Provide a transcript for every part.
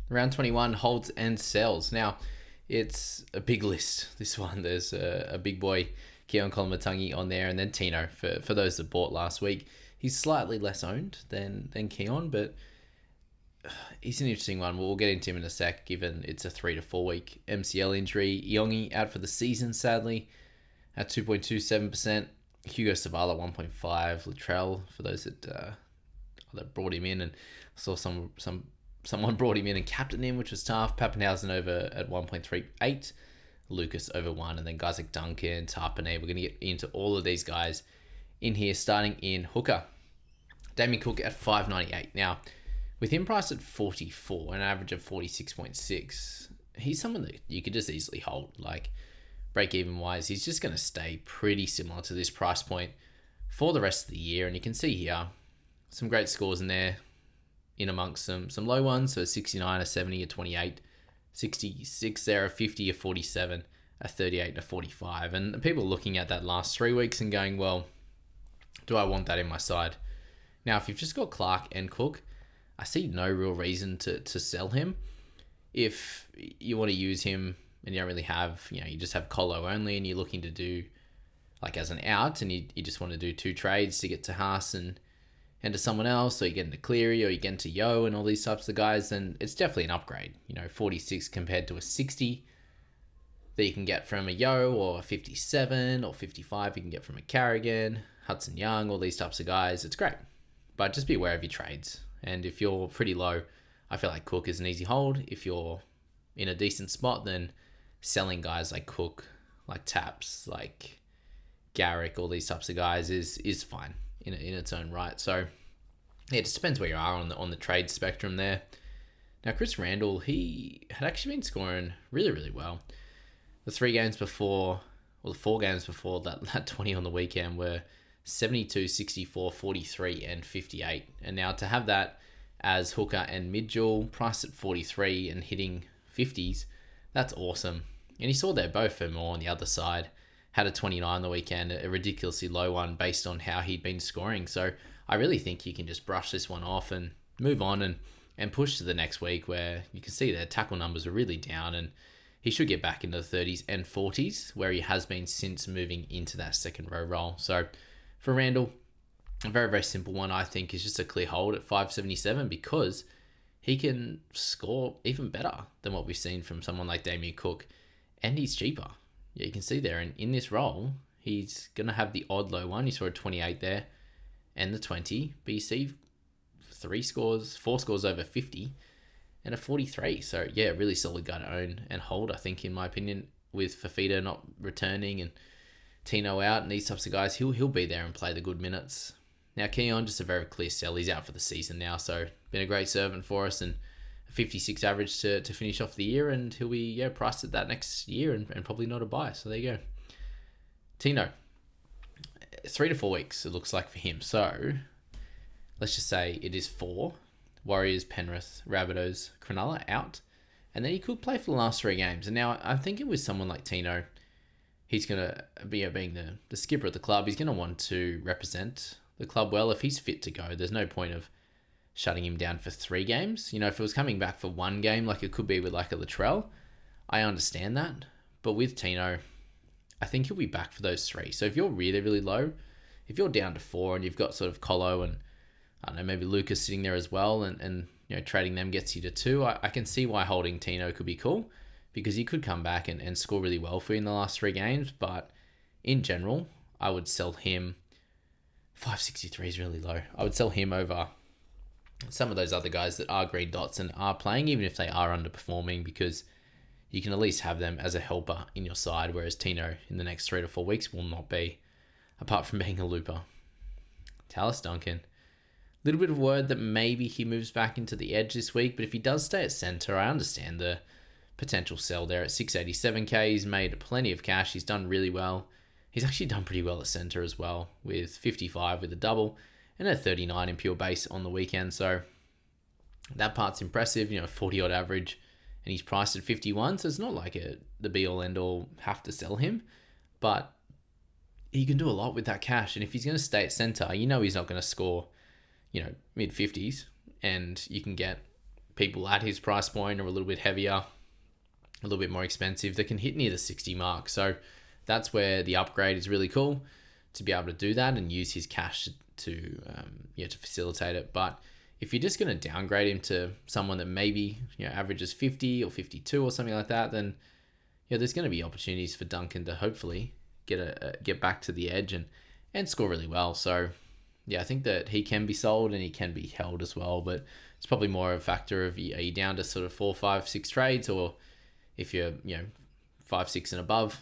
Round 21 holds and sells. Now, it's a big list, this one. There's a big boy, Keon Kolomatangi, on there, and then Tino, for those that bought last week. He's slightly less owned than Keon, but he's an interesting one. We'll get into him in a sec, given it's a 3 to 4 week MCL injury. Iongi out for the season, sadly, at 2.27%. Hugo Savala 1.5. Latrell, for those that brought him in, and saw someone brought him in and captained him, which was tough. Papenhuyzen over at 1.38. Lucas over 1, and then guys like Duncan, Tapine. We're going to get into all of these guys in here, starting in hooker. Damian Cook at 5.98. Now, with him priced at 44, an average of 46.6, he's someone that you could just easily hold. Like, break-even wise, he's just going to stay pretty similar to this price point for the rest of the year. And you can see here some great scores in there, in amongst some low ones. So a 69, a 70, a 28, 66 there, a 50, a 47, a 38, and a 45. And people looking at that last 3 weeks and going, well, do I want that in my side? Now, if you've just got Clark and Cook, I see no real reason to sell him. If you want to use him and you don't really have, you just have Colo only and you're looking to do like as an out and you just want to do 2 trades to get to Haas and to someone else, or you get into Cleary or you get into Yo and all these types of guys, then it's definitely an upgrade. 46 compared to a 60 that you can get from a Yo, or a 57 or 55 you can get from a Carrigan, Hudson Young, all these types of guys. It's great. But just be aware of your trades. And if you're pretty low, I feel like Cook is an easy hold. If you're in a decent spot, then selling guys like Cook, like Taps, like Garrick, all these types of guys is fine in its own right. So yeah, it just depends where you are on the trade spectrum there. Now, Chris Randall, he had actually been scoring really, really well. The 4 games before that 20 on the weekend were 72, 64, 43, and 58. And now to have that as hooker and mid-dual, priced at 43 and hitting 50s, that's awesome. And he saw there both for more on the other side. Had a 29 on the weekend, a ridiculously low one based on how he'd been scoring. So I really think you can just brush this one off and move on and push to the next week, where you can see their tackle numbers are really down and he should get back into the 30s and 40s, where he has been since moving into that second row role. So for Randall, a very, very simple one, I think, is just a clear hold at 577, because he can score even better than what we've seen from someone like Damian Cook, and he's cheaper. Yeah, you can see there, and in this role, he's going to have the odd low one. You saw a 28 there and the 20, but you see 4 scores over 50 and a 43. So yeah, really solid guy to own and hold, I think, in my opinion, with Fafita not returning and Tino out and these types of guys. He'll be there and play the good minutes. Now, Keon, just a very clear sell. He's out for the season now, so been a great servant for us, and a 56 average to finish off the year, and he'll be priced at that next year and probably not a buy. So there you go. Tino, 3 to 4 weeks it looks like for him. So let's just say it is 4. Warriors, Penrith, Rabbitohs, Cronulla out, and then he could play for the last 3 games. And now I'm thinking with someone like Tino, he's going to be, being the skipper of the club, he's going to want to represent the club well. If he's fit to go, there's no point of shutting him down for 3 games. If it was coming back for 1 game, like it could be with like a Latrell, I understand that. But with Tino, I think he'll be back for those 3. So if you're really, really low, if you're down to 4 and you've got sort of Colo and, I don't know, maybe Lucas sitting there as well, and trading them gets you to 2, I can see why holding Tino could be cool, because he could come back and score really well for you in the last 3 games. But in general, I would sell him. 563 is really low. I would sell him over some of those other guys that are green dots and are playing, even if they are underperforming, because you can at least have them as a helper in your side, whereas Tino in the next 3 to 4 weeks will not be, apart from being a looper. Tallis Duncan. A little bit of word that maybe he moves back into the edge this week, but if he does stay at centre, I understand the potential sell there at 687k. He's made plenty of cash. He's done really well. He's actually done pretty well at centre as well, with 55 with a double and a 39 in pure base on the weekend. So that part's impressive, 40 odd average, and he's priced at 51. So it's not like the be all end all have to sell him, but he can do a lot with that cash. And if he's going to stay at centre, he's not going to score, mid 50s, and you can get people at his price point are a little bit heavier, a little bit more expensive, that can hit near the 60 mark. So that's where the upgrade is really cool, to be able to do that and use his cash to facilitate it. But if you're just going to downgrade him to someone that maybe averages 50 or 52 or something like that, then there's going to be opportunities for Duncan to hopefully get back to the edge and score really well. So I think that he can be sold and he can be held as well, but it's probably more a factor of, are you down to sort of 4, 5, 6 trades, or if you're 5, 6 and above,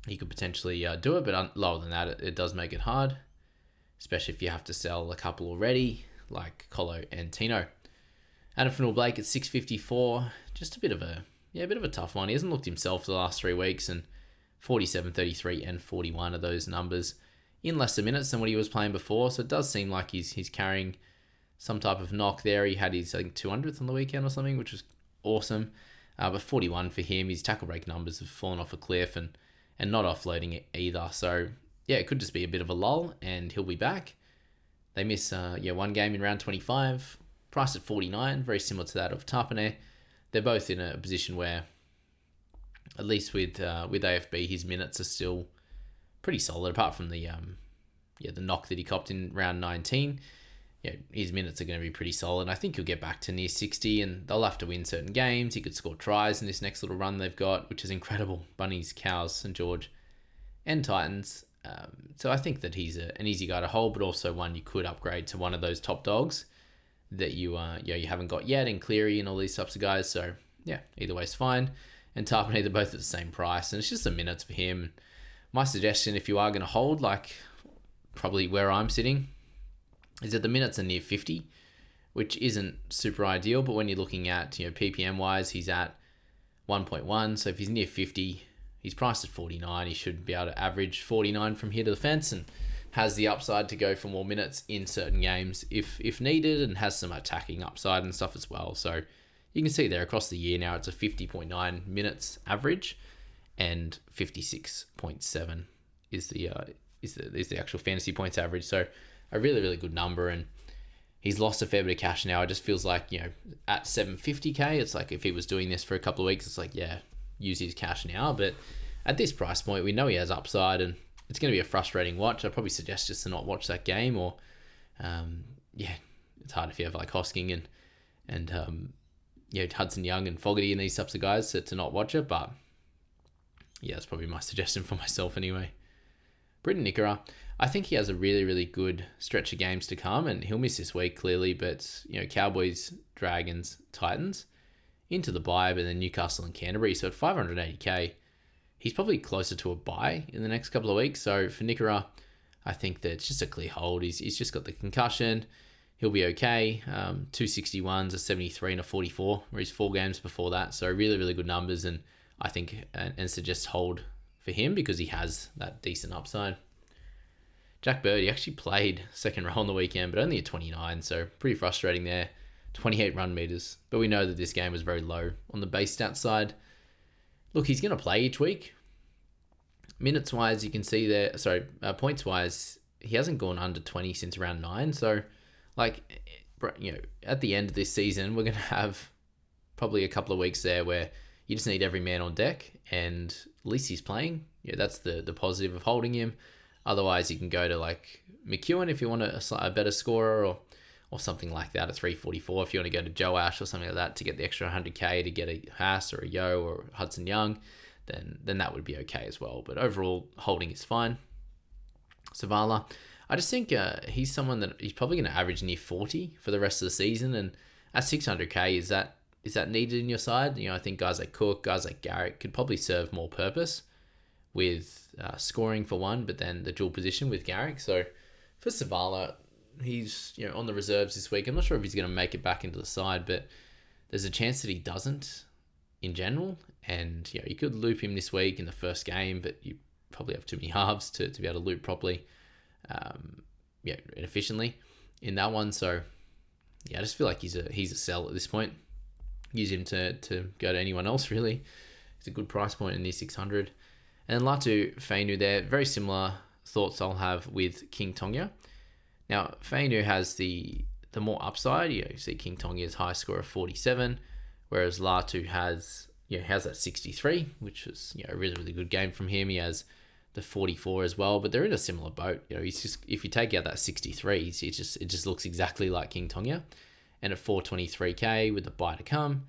you could potentially do it, but lower than that, it does make it hard, especially if you have to sell a couple already, like Colo and Tino. Adam Fonua-Blake at 654, just a bit of a tough one. He hasn't looked himself the last 3 weeks, and 47, 33, and 41 of those numbers in less minutes than what he was playing before. So it does seem like he's carrying some type of knock there. He had his, I think, 200th on the weekend or something, which was awesome. But 41 for him, his tackle break numbers have fallen off a cliff and not offloading it either. So it could just be a bit of a lull, and he'll be back. They miss one game in round 25, priced at 49, very similar to that of Tapine. They're both in a position where, at least with AFB, his minutes are still pretty solid, apart from the knock that he copped in round 19. His minutes are going to be pretty solid. I think he'll get back to near 60, and they'll have to win certain games. He could score tries in this next little run they've got, which is incredible. Bunnies, Cows, St. George, and Titans. So I think that he's an easy guy to hold, but also one you could upgrade to one of those top dogs that you haven't got yet, and Cleary and all these types of guys. So either way is fine. And Tapine, they're both at the same price, and it's just the minutes for him. My suggestion, if you are going to hold, like probably where I'm sitting, is that the minutes are near 50, which isn't super ideal. But when you're looking at PPM wise, he's at 1.1. So if he's near 50, he's priced at 49. He should be able to average 49 from here to the fence, and has the upside to go for more minutes in certain games if needed, and has some attacking upside and stuff as well. So you can see there across the year now, it's a 50.9 minutes average, and 56.7 is the actual fantasy points average. So a really, really good number, and he's lost a fair bit of cash now. It just feels like, at 750k, it's like if he was doing this for a couple of weeks, it's like, use his cash now. But at this price point, we know he has upside, and it's going to be a frustrating watch. I'd probably suggest just to not watch that game, or it's hard if you have like Hosking and Hudson Young and Fogarty and these types of guys to not watch it. But that's probably my suggestion for myself anyway. Briton Nikora, I think he has a really, really good stretch of games to come, and he'll miss this week clearly, but Cowboys, Dragons, Titans into the bye, but then Newcastle and Canterbury. So at 580k, he's probably closer to a buy in the next couple of weeks. So for Nikora, I think that it's just a clear hold. He's just got the concussion. He'll be okay. 261s, a 73 and a 44, where he's 4 games before that. So really, really good numbers, and I think and suggest hold for him because he has that decent upside. Jack Bird, he actually played second row on the weekend, but only at 29, so pretty frustrating there. 28 run meters, but we know that this game was very low on the base stats side. Look, he's going to play each week. Minutes-wise, you can see there, points-wise, he hasn't gone under 20 since round 9, so at the end of this season, we're going to have probably a couple of weeks there where you just need every man on deck, and at least he's playing. That's the positive of holding him. Otherwise, you can go to like McEwen if you want a better scorer, or something like that, a 344 if you want to go to Joe Ash or something like that to get the extra 100k to get a Haas or a Yo or Hudson Young, then that would be okay as well. But overall, holding is fine. Savala, I just think he's someone that he's probably going to average near 40 for the rest of the season, and at 600k, is that needed in your side? I think guys like Cook, guys like Garrick could probably serve more purpose with scoring for one, but then the dual position with Garrick. So for Savala, he's on the reserves this week. I'm not sure if he's going to make it back into the side, but there's a chance that he doesn't in general. And you could loop him this week in the first game, but you probably have too many halves to be able to loop properly, and efficiently in that one. So I just feel like he's a sell at this point. Use him to go to anyone else really. It's a good price point in the 600. And Latu Fainu there, very similar thoughts I'll have with King Tonga. Now, Fainu has the the more upside. You see King Tonga's high score of 47, whereas Latu has that 63, which is a really, really good game from him. He has the 44 as well, but they're in a similar boat. He's just, if you take out that 63, it just looks exactly like King Tonga. And at 423k with the bye to come,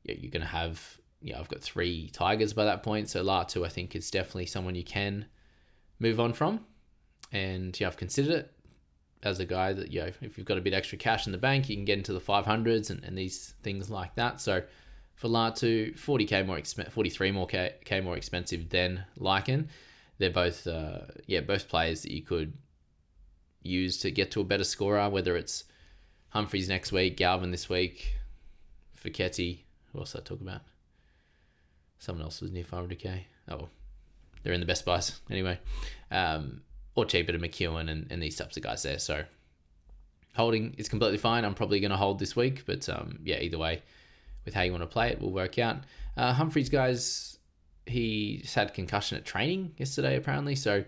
you're going to have, I've got 3 Tigers by that point. So Latu, I think, is definitely someone you can move on from. And I've considered it as a guy that, if you've got a bit extra cash in the bank, you can get into the 500s and these things like that. So for Latu, 40k more 43 more k more expensive than Lycan. They're both both players that you could use to get to a better scorer, whether it's Humphreys next week, Galvin this week, Fouquetti. Who else did I talk about? Someone else was near 500k. Oh, they're in the best buys anyway. Or cheaper to McEwen and these types of guys there. So holding is completely fine. I'm probably going to hold this week, but either way, with how you want to play it, will work out. Humphreys, guys, he just had concussion at training yesterday, apparently. So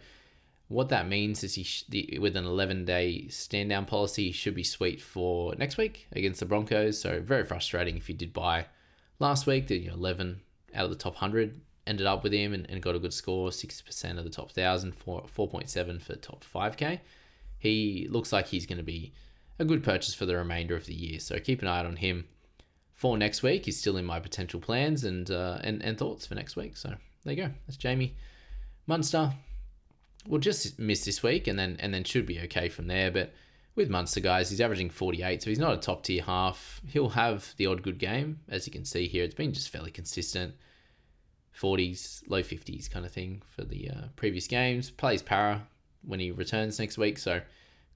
what that means is with an 11-day stand-down policy, he should be sweet for next week against the Broncos. So very frustrating if you did buy last week. The 11 out of the top 100 ended up with him and got a good score, 6% of the top 1,000, 4.7 for top 5k. He looks like he's going to be a good purchase for the remainder of the year. So keep an eye out on him for next week. He's still in my potential plans and thoughts for next week. So there you go. That's Jamie. Munster will just miss this week and then should be okay from there. But with Munster, guys, he's averaging 48, so he's not a top tier half. He'll have the odd good game, as you can see here. It's been just fairly consistent. 40s, low 50s kind of thing for the previous games. Plays para when he returns next week, so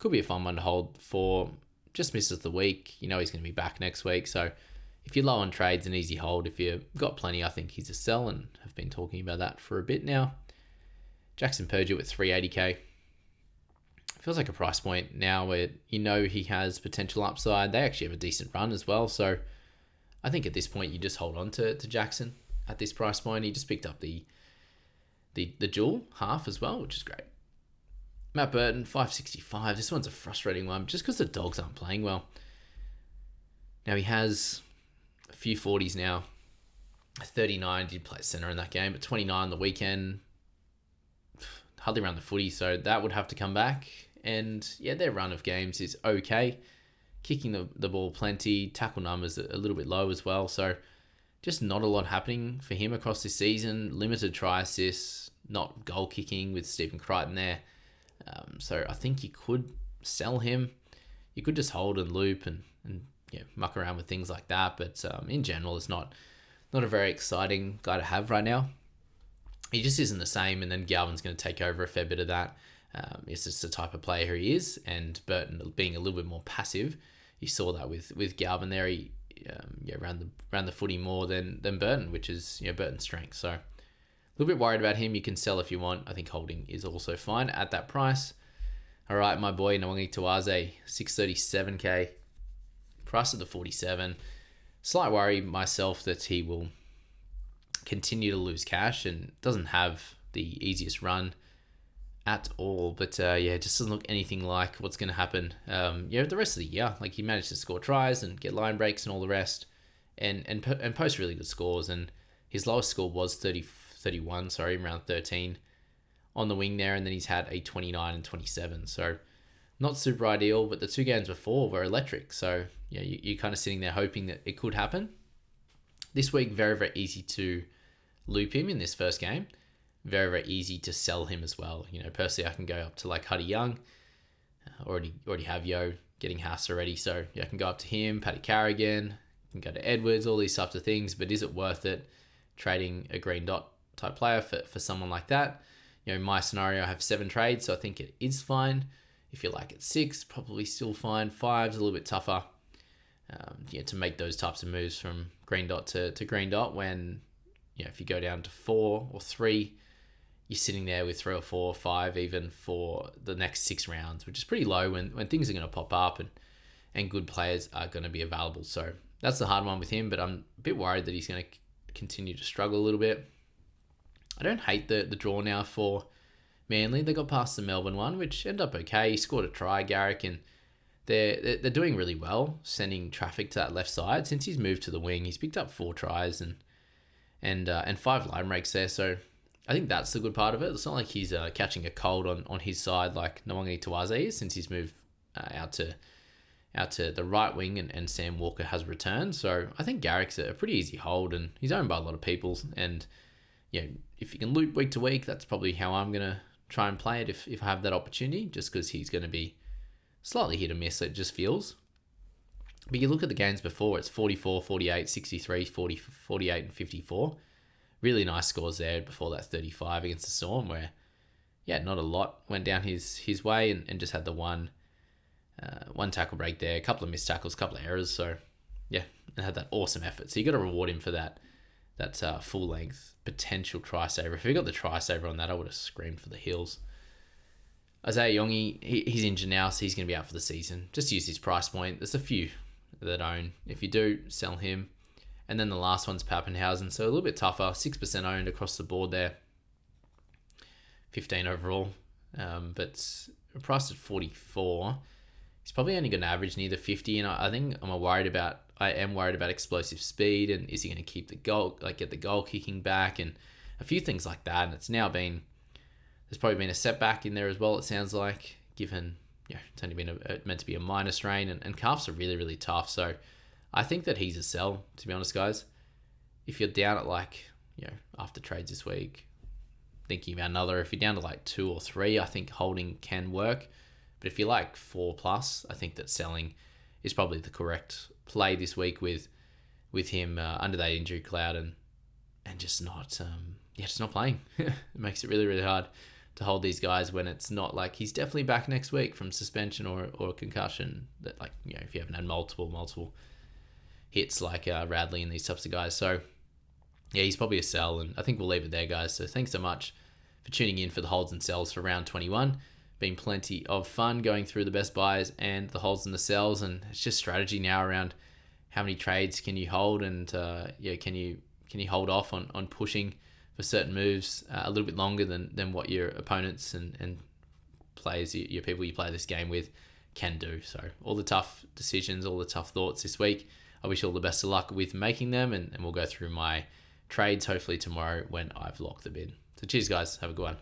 could be a fun one to hold for. Just misses the week. He's going to be back next week, so if you're low on trades, an easy hold. If you've got plenty, I think he's a sell, and have been talking about that for a bit now. Jackson Purdue at 380k. Feels like a price point now where he has potential upside. They actually have a decent run as well, so I think at this point you just hold on to Jackson at this price point. He just picked up the dual half as well, which is great. Matt Burton, 565. This one's a frustrating one just because the Dogs aren't playing well. Now he has a few 40s now. 39, did play center in that game, but 29 the weekend. Hardly around the footy, so that would have to come back. And their run of games is okay. Kicking the ball plenty. Tackle numbers a little bit low as well, so just not a lot happening for him across this season. Limited try assists, not goal kicking with Stephen Crichton there. So I think you could sell him. You could just hold and loop and muck around with things like that. But in general, it's not a very exciting guy to have right now. He just isn't the same, and then Galvin's going to take over a fair bit of that. It's just the type of player he is, and Burton being a little bit more passive. You saw that with Galvin there. He around the footy more than Burton, which is Burton's strength. So a little bit worried about him. You can sell if you want. I think holding is also fine at that price. All right, my boy Nwangi Toaz, 637k, price of the 47. Slight worry myself that he will continue to lose cash and doesn't have the easiest run at all. But it just doesn't look anything like what's going to happen the rest of the year. Like, he managed to score tries and get line breaks and all the rest and post really good scores. And his lowest score was 31, around 13 on the wing there. And then he's had a 29 and 27. So not super ideal, but the 2 games before were electric. So you're kind of sitting there hoping that it could happen. This week, very, very easy to loop him in this first game. Very, very easy to sell him as well. Personally, I can go up to like Huddy Young. Already have Yo getting Haas already. So I can go up to him, Paddy Carrigan, can go to Edwards, all these types of things. But is it worth it trading a green dot type player for someone like that? In my scenario, I have 7 trades, so I think it is fine. If you're like at 6, probably still fine. 5's a little bit tougher. To make those types of moves from green dot to green dot when, if you go down to 4 or 3, you're sitting there with 3 or 4 or 5 even for the next 6 rounds, which is pretty low when things are going to pop up and good players are going to be available. So that's the hard one with him, but I'm a bit worried that he's going to continue to struggle a little bit. I don't hate the draw now for Manly. They got past the Melbourne one, which ended up okay. He scored a try, Garrick, and they're doing really well, sending traffic to that left side. Since he's moved to the wing, he's picked up 4 tries and 5 line breaks there. So I think that's the good part of it. It's not like he's catching a cold on his side like Nwangani Toaz is, since he's moved out to the right wing and Sam Walker has returned. So I think Garrick's a pretty easy hold, and he's owned by a lot of people. And if you can loop week to week, that's probably how I'm going to try and play it if I have that opportunity, just because he's going to be slightly hit or miss, it just feels. But you look at the games before, it's 44, 48, 63, 40, 48, and 54. Really nice scores there before that 35 against the Storm, where, not a lot went down his way and just had the one tackle break there, a couple of missed tackles, a couple of errors. So, and had that awesome effort. So you got to reward him for that full length potential try saver. If he got the try saver on that, I would have screamed for the hills. Isaiah Yongi, he's injured now, so he's going to be out for the season. Just use his price point. There's a few that own. If you do, sell him. And then the last one's Papenhuyzen, so a little bit tougher. 6% owned across the board there. 15 overall. But priced at 44. He's probably only going to average near the 50, and I think I am worried about explosive speed, and is he going to keep the goal, get the goal kicking back, and a few things like that. And it's now been, there's probably been a setback in there as well, it sounds like, given it's only been meant to be a minus rain, and calves are really, really tough. So I think that he's a sell, to be honest, guys. If you're down at after trades this week, thinking about another, if you're down to 2 or 3, I think holding can work. But if you're 4+, I think that selling is probably the correct play this week with him under that injury cloud and just not playing. It makes it really, really hard to hold these guys when it's not he's definitely back next week from suspension or concussion. That if you haven't had multiple hits like Radley and these types of guys. So he's probably a sell, and I think we'll leave it there, guys. So thanks so much for tuning in for the holds and sells for round 21. Been plenty of fun going through the best buys and the holds and the sells, and it's just strategy now around how many trades can you hold, and can you hold off on pushing for certain moves a little bit longer than what your opponents and players, your people you play this game with, can do. So all the tough decisions, all the tough thoughts this week, I wish you all the best of luck with making them, and we'll go through my trades hopefully tomorrow when I've locked them in. So cheers, guys. Have a good one.